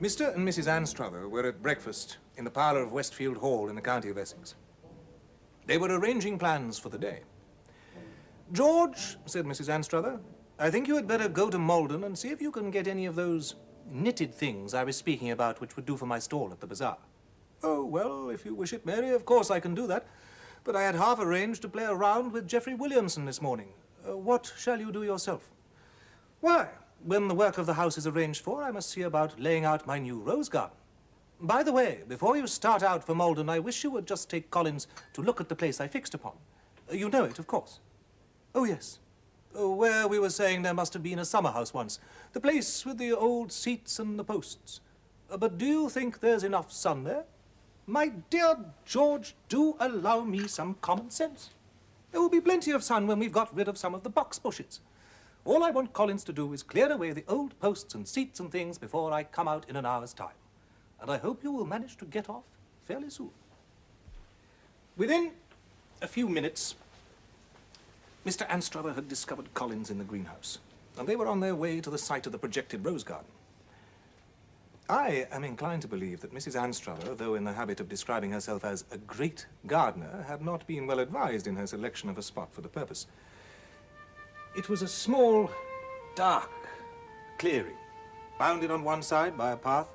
Mr. and Mrs. Anstruther were at breakfast in the parlour of Westfield Hall in the county of Essex. They were arranging plans for the day. "George," said Mrs. Anstruther, "I think you had better go to Malden and see if you can get any of those knitted things I was speaking about which would do for my stall at the bazaar." "Oh, well, if you wish it, Mary, of course I can do that. But I had half arranged to play a round with Geoffrey Williamson this morning. What shall you do yourself?" "Why, when the work of the house is arranged for, I must see about laying out my new rose garden. By the way, before you start out for Malden, I wish you would just take Collins to look at the place I fixed upon. You know it, of course." "Oh, yes. Where we were saying there must have been a summer house once. The place with the old seats and the posts. But do you think there's enough sun there?" "My dear George, do allow me some common sense. There will be plenty of sun when we've got rid of some of the box bushes. All I want Collins to do is clear away the old posts and seats and things before I come out in an hour's time. And I hope you will manage to get off fairly soon." Within a few minutes, Mr. Anstruther had discovered Collins in the greenhouse, and they were on their way to the site of the projected rose garden. I am inclined to believe that Mrs. Anstruther, though in the habit of describing herself as a great gardener, had not been well advised in her selection of a spot for the purpose. It was a small, dark clearing, bounded on one side by a path,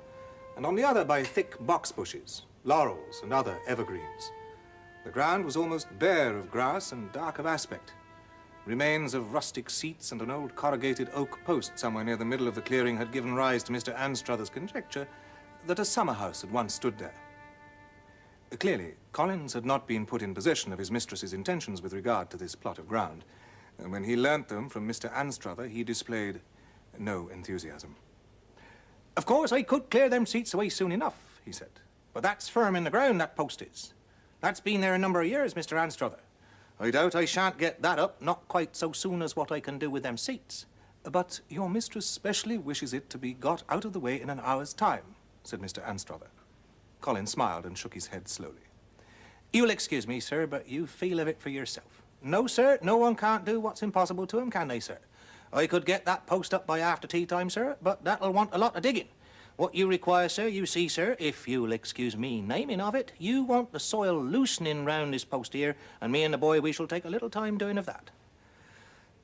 and on the other by thick box bushes, laurels, and other evergreens. The ground was almost bare of grass and dark of aspect. Remains of rustic seats and an old corrugated oak post somewhere near the middle of the clearing had given rise to Mr. Anstruther's conjecture that a summer house had once stood there. Clearly, Collins had not been put in possession of his mistress's intentions with regard to this plot of ground, and when he learnt them from Mr. Anstruther, he displayed no enthusiasm. "Of course, I could clear them seats away soon enough," he said. "But that's firm in the ground, that post is. That's been there a number of years, Mr. Anstruther. I doubt I shan't get that up, not quite so soon as what I can do with them seats." "But your mistress specially wishes it to be got out of the way in an hour's time," said Mr. Anstruther. Collins smiled and shook his head slowly. "You'll excuse me, sir, but you feel of it for yourself. No, sir, no one can't do what's impossible to him, can they, sir? I could get that post up by after tea time, sir, but that'll want a lot of digging. What you require, sir, you see, sir, if you'll excuse me naming of it, you want the soil loosening round this post here, and me and the boy, we shall take a little time doing of that."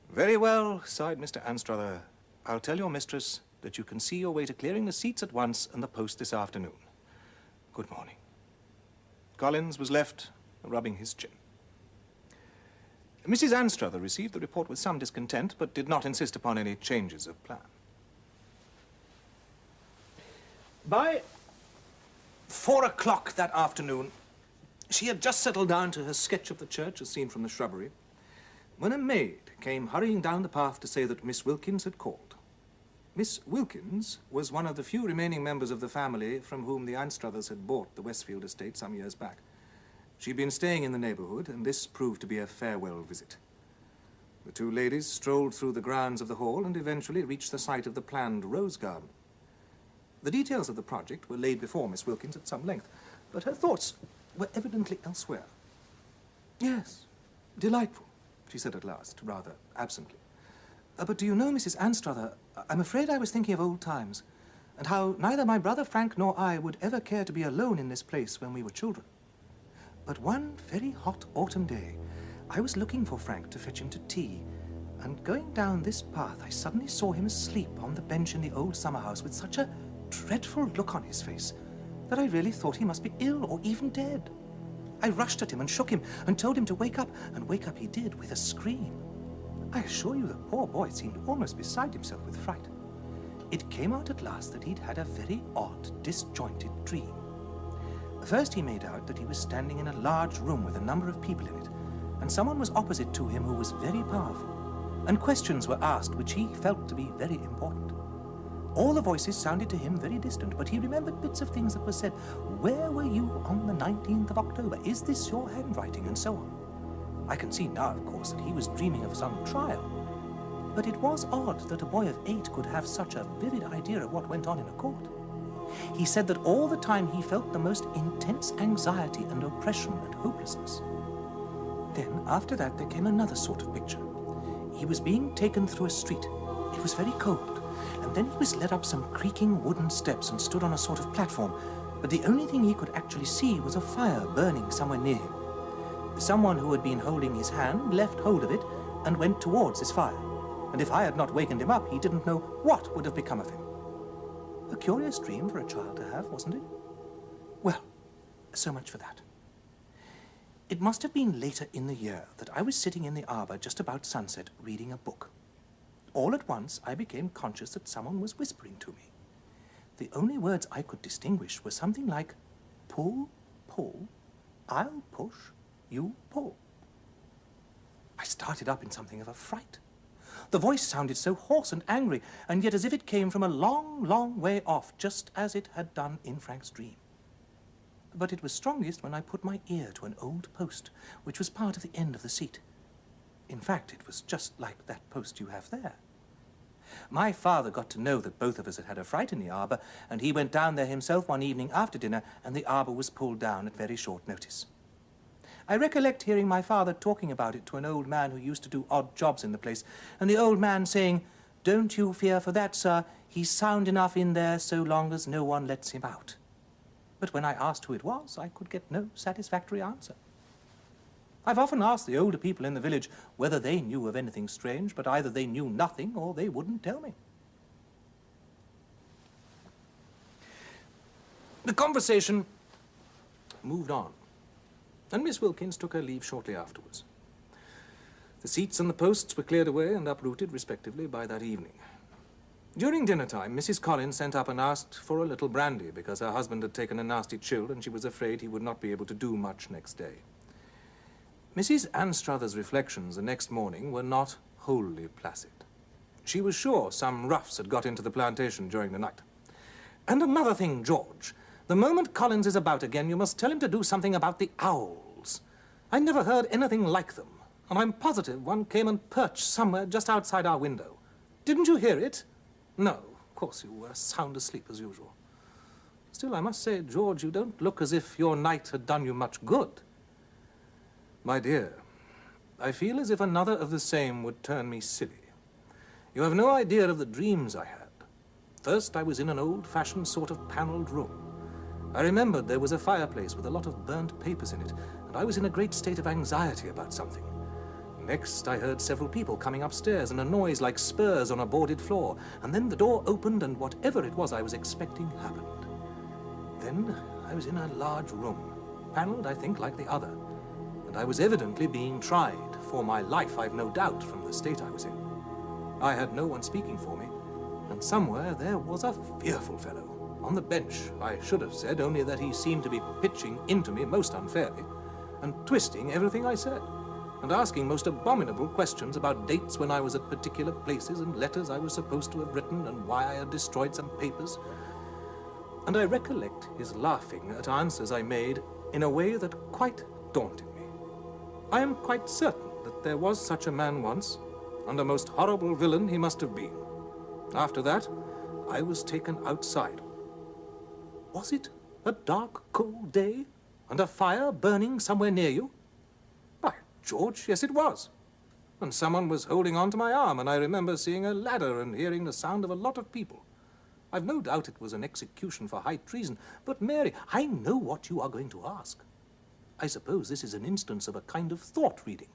"Very well," sighed Mr. Anstruther. "I'll tell your mistress that you can see your way to clearing the seats at once and the post this afternoon. Good morning." Collins was left rubbing his chin. Mrs. Anstruther received the report with some discontent, but did not insist upon any changes of plan. By 4 o'clock that afternoon, she had just settled down to her sketch of the church as seen from the shrubbery, when a maid came hurrying down the path to say that Miss Wilkins had called. Miss Wilkins was one of the few remaining members of the family from whom the Anstruthers had bought the Westfield estate some years back. She'd been staying in the neighborhood, and this proved to be a farewell visit. The two ladies strolled through the grounds of the hall and eventually reached the site of the planned rose garden. The details of the project were laid before Miss Wilkins at some length, but her thoughts were evidently elsewhere. "Yes, delightful," she said at last, rather absently. But do you know, Mrs. Anstruther, I'm afraid I was thinking of old times, and how neither my brother Frank nor I would ever care to be alone in this place when we were children. But one very hot autumn day, I was looking for Frank to fetch him to tea, and going down this path, I suddenly saw him asleep on the bench in the old summer house with such a dreadful look on his face that I really thought he must be ill or even dead. I rushed at him and shook him and told him to wake up, and wake up he did with a scream. I assure you the poor boy seemed almost beside himself with fright. It came out at last that he'd had a very odd, disjointed dream. First he made out that he was standing in a large room with a number of people in it, and someone was opposite to him who was very powerful, and questions were asked which he felt to be very important. All the voices sounded to him very distant, but he remembered bits of things that were said. "Where were you on the 19th of October? Is this your handwriting?" and so on. I can see now, of course, that he was dreaming of some trial. But it was odd that a boy of 8 could have such a vivid idea of what went on in a court. He said that all the time he felt the most intense anxiety and oppression and hopelessness. Then, after that, there came another sort of picture. He was being taken through a street. It was very cold, And then he was led up some creaking wooden steps and stood on a sort of platform. But the only thing he could actually see was a fire burning somewhere near him. Someone who had been holding his hand left hold of it and went towards this fire. And if I had not wakened him up, he didn't know what would have become of him. A curious dream for a child to have, wasn't it? Well, so much for that. It must have been later in the year that I was sitting in the arbor just about sunset reading a book. All at once, I became conscious that someone was whispering to me. The only words I could distinguish were something like, "Pull, pull, I'll push, you pull." I started up in something of a fright. The voice sounded so hoarse and angry, and yet as if it came from a long, long way off, just as it had done in Frank's dream. But it was strongest when I put my ear to an old post, which was part of the end of the seat. In fact, it was just like that post you have there. My father got to know that both of us had had a fright in the arbor, and he went down there himself one evening after dinner, and the arbor was pulled down at very short notice. I recollect hearing my father talking about it to an old man who used to do odd jobs in the place, and the old man saying, "Don't you fear for that, sir. He's sound enough in there so long as no one lets him out." But when I asked who it was, I could get no satisfactory answer. I've often asked the older people in the village whether they knew of anything strange, but either they knew nothing or they wouldn't tell me. The conversation moved on, and Miss Wilkins took her leave shortly afterwards. The seats and the posts were cleared away and uprooted, respectively, by that evening. During dinner time, Mrs. Collins sent up and asked for a little brandy because her husband had taken a nasty chill and she was afraid he would not be able to do much next day. Mrs. Anstruther's reflections the next morning were not wholly placid. She was sure some roughs had got into the plantation during the night. "And another thing, George. The moment Collins is about again, you must tell him to do something about the owls. I never heard anything like them, and I'm positive one came and perched somewhere just outside our window. Didn't you hear it? No, of course you were sound asleep as usual. Still, I must say, George, you don't look as if your night had done you much good." "My dear, I feel as if another of the same would turn me silly. You have no idea of the dreams I had. First, I was in an old-fashioned sort of panelled room. I remembered there was a fireplace with a lot of burnt papers in it, and I was in a great state of anxiety about something. Next, I heard several people coming upstairs and a noise like spurs on a boarded floor, and then the door opened and whatever it was I was expecting happened. Then I was in a large room, panelled, I think, like the other, and I was evidently being tried for my life, I've no doubt, from the state I was in. I had no one speaking for me, and somewhere there was a fearful fellow. On the bench, I should have said, only that he seemed to be pitching into me most unfairly, and twisting everything I said, and asking most abominable questions about dates when I was at particular places and letters I was supposed to have written and why I had destroyed some papers. And I recollect his laughing at answers I made in a way that quite daunted me. I am quite certain that there was such a man once, and a most horrible villain he must have been. After that, I was taken outside. Was it a dark, cold day, and a fire burning somewhere near you? By George, yes it was. And someone was holding on to my arm, and I remember seeing a ladder and hearing the sound of a lot of people. I've no doubt it was an execution for high treason, but Mary, I know what you are going to ask. I suppose this is an instance of a kind of thought reading.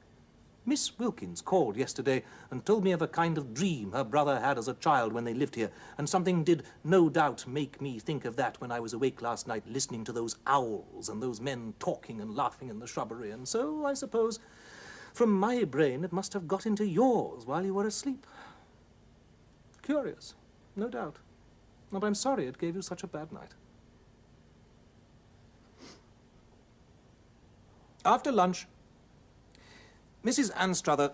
Miss Wilkins called yesterday and told me of a kind of dream her brother had as a child when they lived here, and something did no doubt make me think of that when I was awake last night listening to those owls and those men talking and laughing in the shrubbery, and so, I suppose, from my brain it must have got into yours while you were asleep. Curious, no doubt, but I'm sorry it gave you such a bad night. After lunch, Mrs. Anstruther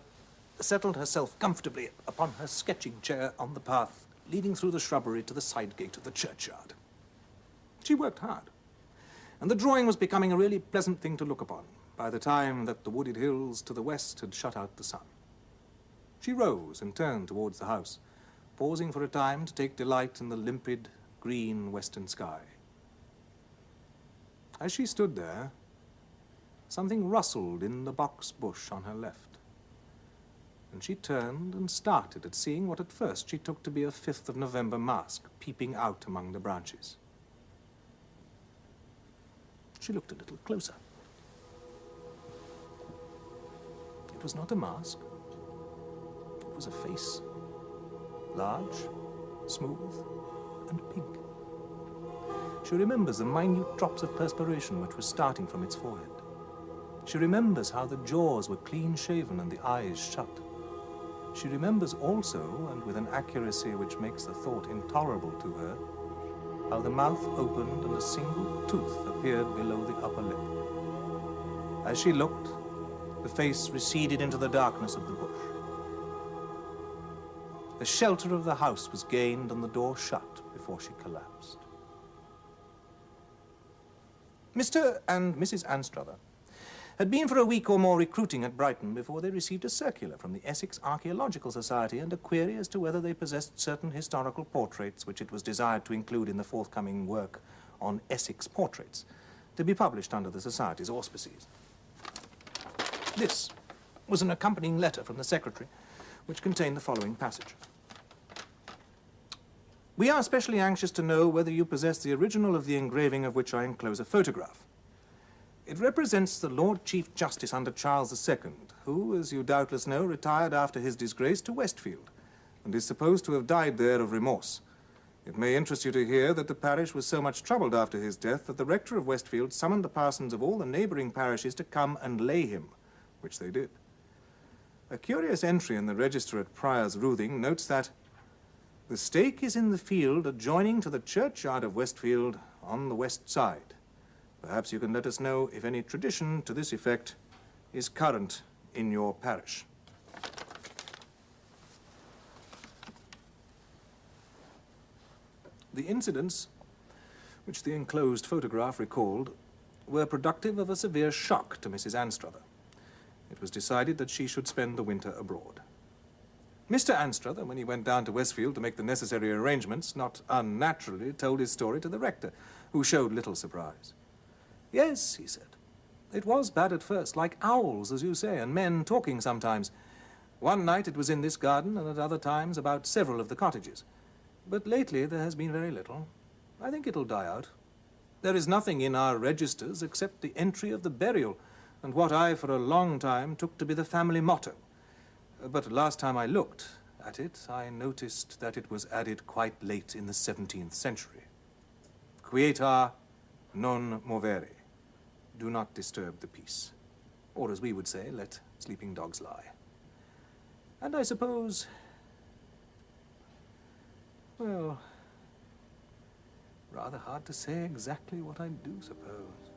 settled herself comfortably upon her sketching chair on the path leading through the shrubbery to the side gate of the churchyard. She worked hard, and the drawing was becoming a really pleasant thing to look upon by the time that the wooded hills to the west had shut out the sun. She rose and turned towards the house, pausing for a time to take delight in the limpid, green western sky. As she stood there, something rustled in the box bush on her left. and she turned and started at seeing what at first she took to be a 5th of November mask peeping out among the branches. She looked a little closer. It was not a mask. It was a face. Large, smooth, and pink. She remembers the minute drops of perspiration which were starting from its forehead. She remembers how the jaws were clean-shaven and the eyes shut. She remembers also, and with an accuracy which makes the thought intolerable to her, how the mouth opened and a single tooth appeared below the upper lip. As she looked, the face receded into the darkness of the bush. The shelter of the house was gained and the door shut before she collapsed. Mr. and Mrs. Anstruther had been for a week or more recruiting at Brighton before they received a circular from the Essex Archaeological Society and a query as to whether they possessed certain historical portraits which it was desired to include in the forthcoming work on Essex portraits, to be published under the Society's auspices. This was an accompanying letter from the Secretary, which contained the following passage. We are especially anxious to know whether you possess the original of the engraving of which I enclose a photograph. It represents the Lord Chief Justice under Charles II, who, as you doubtless know, retired after his disgrace to Westfield, and is supposed to have died there of remorse. It may interest you to hear that the parish was so much troubled after his death that the rector of Westfield summoned the parsons of all the neighbouring parishes to come and lay him, which they did. A curious entry in the register at Prior's Roothing notes that the stake is in the field adjoining to the churchyard of Westfield on the west side. Perhaps you can let us know if any tradition to this effect is current in your parish. The incidents which the enclosed photograph recalled were productive of a severe shock to Mrs. Anstruther. It was decided that she should spend the winter abroad. Mr. Anstruther, when he went down to Westfield to make the necessary arrangements, not unnaturally told his story to the rector, who showed little surprise. Yes, he said, it was bad at first, like owls, as you say, and men talking sometimes. One night it was in this garden, and at other times about several of the cottages. But lately there has been very little. I think it'll die out. There is nothing in our registers except the entry of the burial, and what I for a long time took to be the family motto. But last time I looked at it, I noticed that it was added quite late in the 17th century. Quieta non movere. Do not disturb the peace. Or as we would say, let sleeping dogs lie. And I suppose, well, rather hard to say exactly what I do suppose.